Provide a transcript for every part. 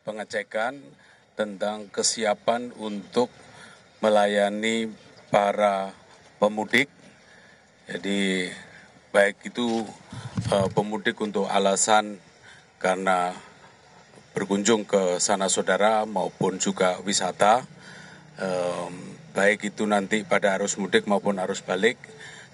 pengecekan tentang kesiapan untuk melayani para pemudik. Jadi baik itu pemudik untuk alasan karena berkunjung ke sana saudara maupun juga wisata, baik itu nanti pada arus mudik maupun arus balik.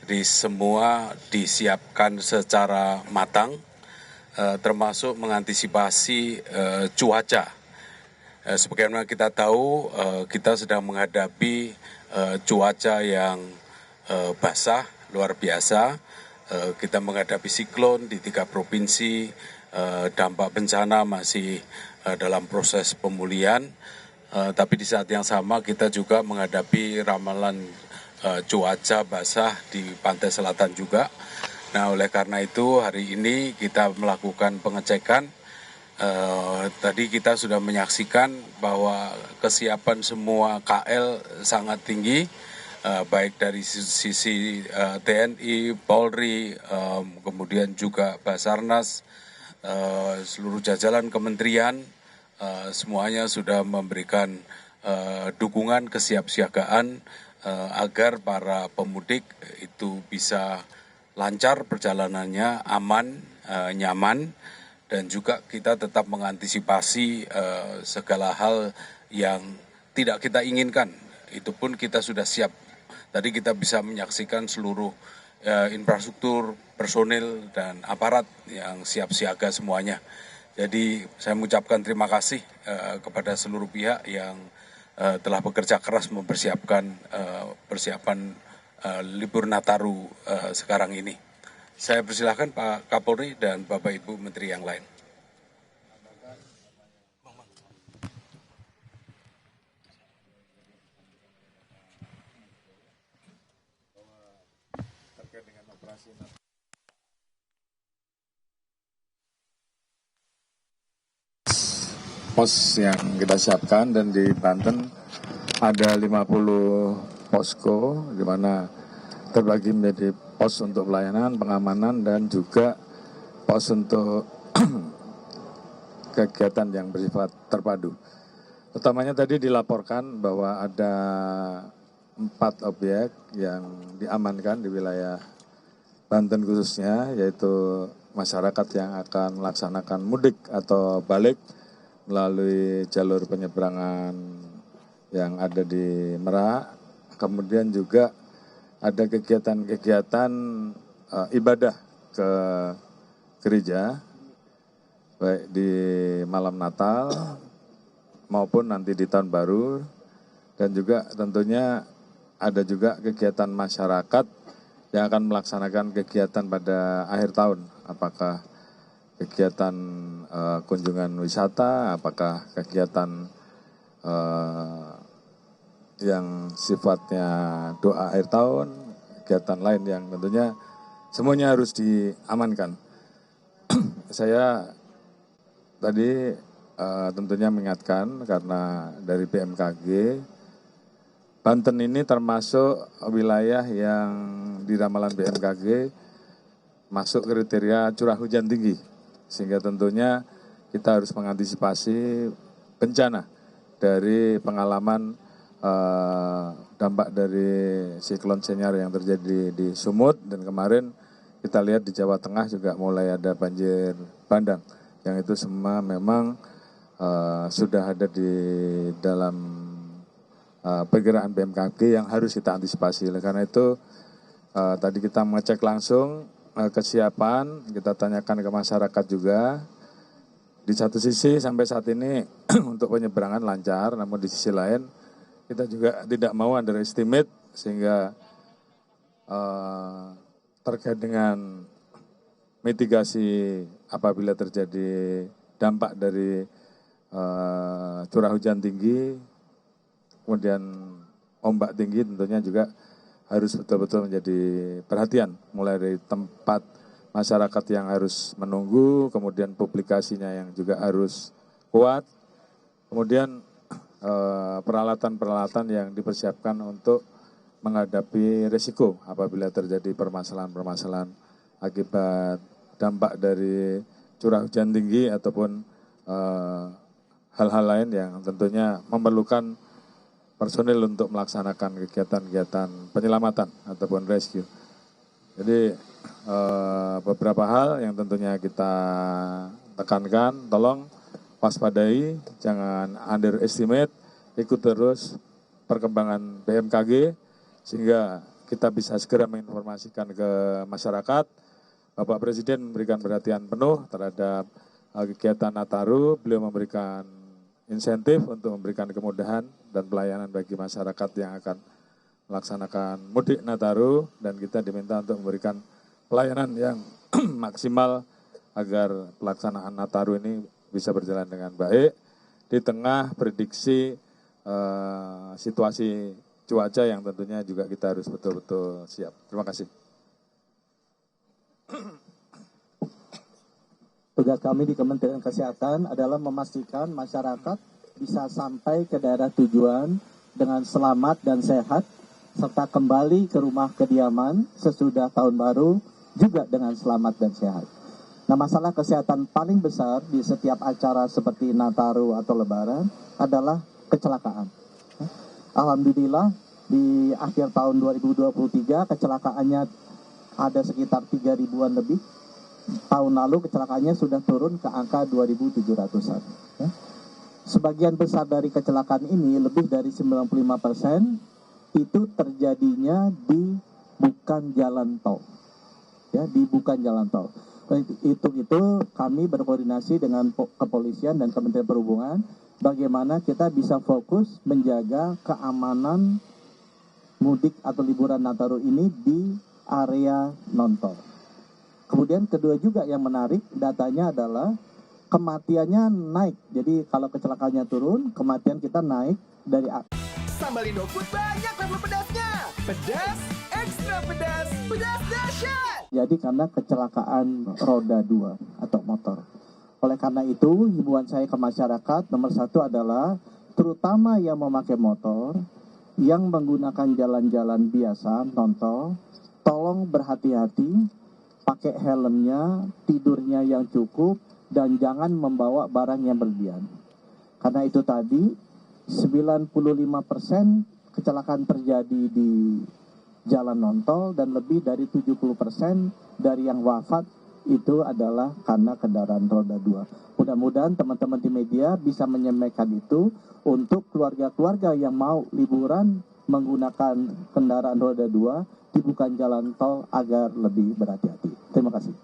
Jadi semua disiapkan secara matang, termasuk mengantisipasi cuaca. Sebagaimana kita tahu, kita sedang menghadapi cuaca yang basah, luar biasa. Kita menghadapi siklon di 3 provinsi, dampak bencana masih dalam proses pemulihan. Tapi di saat yang sama kita juga menghadapi ramalan cuaca basah di pantai selatan juga. Nah, oleh karena itu hari ini kita melakukan pengecekan. Tadi kita sudah menyaksikan bahwa kesiapan semua KL sangat tinggi, baik dari sisi TNI, Polri, kemudian juga Basarnas, seluruh jajaran kementerian, semuanya sudah memberikan dukungan kesiapsiagaan agar para pemudik itu bisa lancar perjalanannya, aman, nyaman, dan juga kita tetap mengantisipasi segala hal yang tidak kita inginkan. Itu pun kita sudah siap. Tadi kita bisa menyaksikan seluruh infrastruktur, personil, dan aparat yang siap siaga semuanya. Jadi saya mengucapkan terima kasih kepada seluruh pihak yang telah bekerja keras mempersiapkan persiapan libur Nataru sekarang ini. Saya persilahkan Pak Kapolri dan Bapak Ibu Menteri yang lain. Pos yang kita siapkan, dan di Banten ada 50 posko di mana terbagi menjadi pos untuk pelayanan, pengamanan, dan juga pos untuk kegiatan yang bersifat terpadu. Utamanya tadi dilaporkan bahwa ada 4 objek yang diamankan di wilayah Banten khususnya, yaitu masyarakat yang akan melaksanakan mudik atau balik melalui jalur penyeberangan yang ada di Merak. Kemudian juga ada kegiatan-kegiatan ibadah ke gereja, baik di malam Natal maupun nanti di Tahun Baru. Dan juga tentunya ada juga kegiatan masyarakat yang akan melaksanakan kegiatan pada akhir tahun. Apakah kegiatan kunjungan wisata, apakah kegiatan yang sifatnya doa akhir tahun, kegiatan lain yang tentunya semuanya harus diamankan. Saya tadi tentunya mengingatkan karena dari BMKG, Banten ini termasuk wilayah yang di ramalan BMKG masuk kriteria curah hujan tinggi. Sehingga tentunya kita harus mengantisipasi bencana dari pengalaman dampak dari siklon Senyar yang terjadi di Sumut, dan kemarin kita lihat di Jawa Tengah juga mulai ada banjir bandang, yang itu semua memang sudah ada di dalam perkiraan BMKG yang harus kita antisipasi. Oleh karena itu tadi kita mengecek langsung kesiapan, kita tanyakan ke masyarakat juga. Di satu sisi sampai saat ini untuk penyeberangan lancar, namun di sisi lain kita juga tidak mau underestimate, sehingga terkait dengan mitigasi apabila terjadi dampak dari curah hujan tinggi, kemudian ombak tinggi, tentunya juga harus betul-betul menjadi perhatian, mulai dari tempat masyarakat yang harus menunggu, kemudian publikasinya yang juga harus kuat, kemudian peralatan-peralatan yang dipersiapkan untuk menghadapi risiko apabila terjadi permasalahan-permasalahan akibat dampak dari curah hujan tinggi ataupun hal-hal lain yang tentunya memerlukan personil untuk melaksanakan kegiatan-kegiatan penyelamatan ataupun rescue. Jadi beberapa hal yang tentunya kita tekankan, tolong waspadai, jangan underestimate, ikut terus perkembangan BMKG sehingga kita bisa segera menginformasikan ke masyarakat. Bapak Presiden memberikan perhatian penuh terhadap kegiatan Nataru, beliau memberikan insentif untuk memberikan kemudahan dan pelayanan bagi masyarakat yang akan melaksanakan mudik Nataru, dan kita diminta untuk memberikan pelayanan yang maksimal agar pelaksanaan Nataru ini bisa berjalan dengan baik di tengah prediksi situasi cuaca yang tentunya juga kita harus betul-betul siap. Terima kasih. Tugas kami di Kementerian Kesehatan adalah memastikan masyarakat bisa sampai ke daerah tujuan dengan selamat dan sehat, serta kembali ke rumah kediaman sesudah tahun baru juga dengan selamat dan sehat. Nah, masalah kesehatan paling besar di setiap acara seperti Nataru atau Lebaran adalah kecelakaan. Alhamdulillah di akhir tahun 2023 kecelakaannya ada sekitar 3.000-an lebih. Tahun lalu kecelakaannya sudah turun ke angka 2.700-an. Ya. Sebagian besar dari kecelakaan ini, lebih dari 95%, itu terjadinya di bukan jalan tol. Ya, di bukan jalan tol. Itu kami berkoordinasi dengan kepolisian dan Kementerian Perhubungan, bagaimana kita bisa fokus menjaga keamanan mudik atau liburan Nataru ini di area non-tol. Kemudian kedua juga yang menarik datanya adalah kematiannya naik. Jadi kalau kecelakaannya turun, kematian kita naik dari Sambal Indofood banyak level pedasnya. Pedas, ekstra pedas, pedas dahsyat. Jadi karena kecelakaan roda 2 atau motor. Oleh karena itu, himbauan saya ke masyarakat nomor 1 adalah terutama yang memakai motor, yang menggunakan jalan-jalan biasa, non-tol, tolong berhati-hati, pakai helmnya, tidurnya yang cukup, dan jangan membawa barang yang berlebihan. Karena itu tadi, 95% kecelakaan terjadi di jalan non-tol, dan lebih dari 70% dari yang wafat itu adalah karena kendaraan roda 2. Mudah-mudahan teman-teman di media bisa menyampaikan itu untuk keluarga-keluarga yang mau liburan menggunakan kendaraan roda 2 di bukan jalan tol agar lebih berhati-hati. Terima kasih.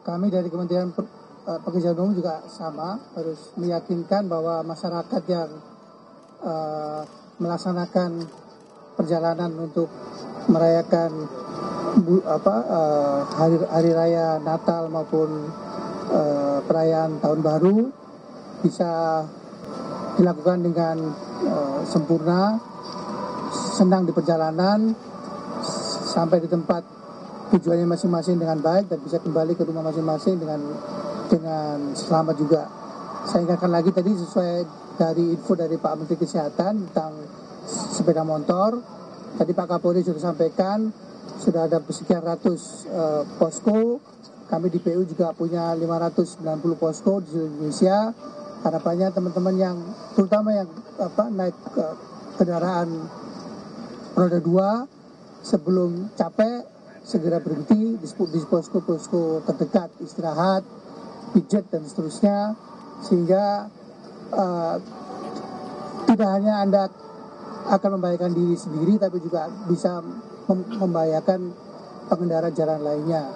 Kami dari Kementerian Pekerjaan Umum juga sama, harus meyakinkan bahwa masyarakat yang melaksanakan perjalanan untuk merayakan hari raya Natal maupun perayaan Tahun Baru bisa dilakukan dengan sempurna, senang di perjalanan, sampai di tempat tujuannya masing-masing dengan baik dan bisa kembali ke rumah masing-masing dengan selamat juga. Saya ingatkan lagi tadi sesuai dari info dari Pak Menteri Kesehatan tentang sepeda motor. Tadi Pak Kapolri sudah sampaikan sudah ada sekian ratus posko. Kami di PU juga punya 590 posko di seluruh Indonesia. Harapannya teman-teman yang terutama yang naik kendaraan roda 2 sebelum capek segera berhenti di posko-posko terdekat, istirahat, pijet dan seterusnya, sehingga tidak hanya Anda akan membahayakan diri sendiri tapi juga bisa membahayakan pengendara jalan lainnya.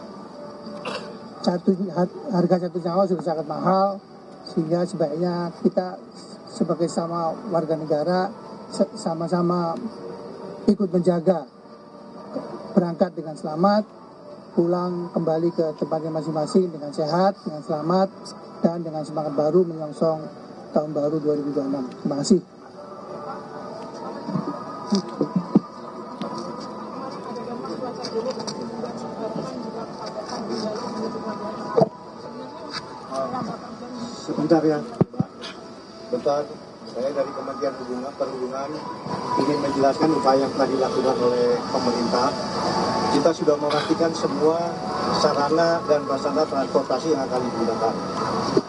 Harga satu nyawa sudah sangat mahal, sehingga sebaiknya kita sebagai sama warga negara sama-sama ikut menjaga, berangkat dengan selamat, pulang kembali ke tempatnya masing-masing dengan sehat, dengan selamat, dan dengan semangat baru menyongsong tahun baru 2026. Terima kasih. Sebentar ya, bentar. Saya dari Kementerian Perhubungan ingin menjelaskan upaya yang telah dilakukan oleh pemerintah. Kita sudah memastikan semua sarana dan prasarana transportasi yang akan digunakan.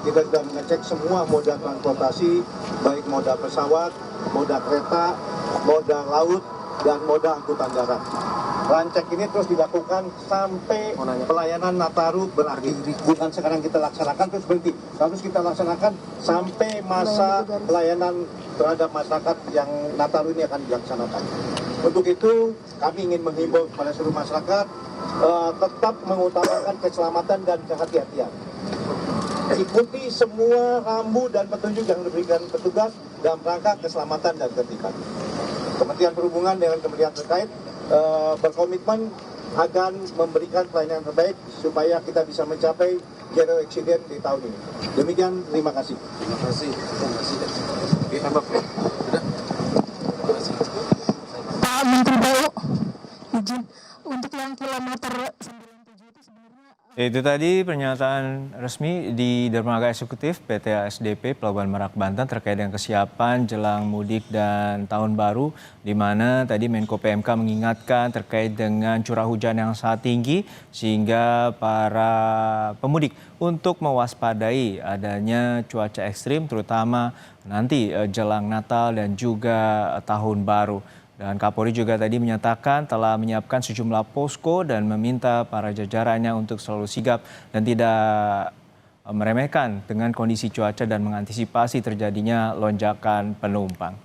Kita sudah mengecek semua moda transportasi, baik moda pesawat, moda kereta, moda laut, dan moda angkutan darat. Rancak ini terus dilakukan sampai pelayanan Nataru berakhir. Bukan sekarang kita laksanakan terus berhenti. Harus kita laksanakan sampai masa pelayanan terhadap masyarakat yang Nataru ini akan dilaksanakan. Untuk itu kami ingin menghimbau kepada seluruh masyarakat tetap mengutamakan keselamatan dan kehati-hatian. Ikuti semua rambu dan petunjuk yang diberikan petugas dalam rangka keselamatan dan ketertiban. Kementerian Perhubungan dengan kementerian terkait berkomitmen akan memberikan pelayanan terbaik supaya kita bisa mencapai zero accident di tahun ini. Demikian, terima kasih. Terima kasih. Pak Menteri BU, izin untuk yang kilometer 97 itu sebenarnya. Itu tadi pernyataan resmi di Dermaga Eksekutif PT ASDP Pelabuhan Merak Banten terkait dengan kesiapan jelang mudik dan tahun baru, di mana tadi Menko PMK mengingatkan terkait dengan curah hujan yang sangat tinggi sehingga para pemudik untuk mewaspadai adanya cuaca ekstrim terutama nanti jelang Natal dan juga tahun baru. Dan Kapolri juga tadi menyatakan telah menyiapkan sejumlah posko dan meminta para jajarannya untuk selalu sigap dan tidak meremehkan dengan kondisi cuaca dan mengantisipasi terjadinya lonjakan penumpang.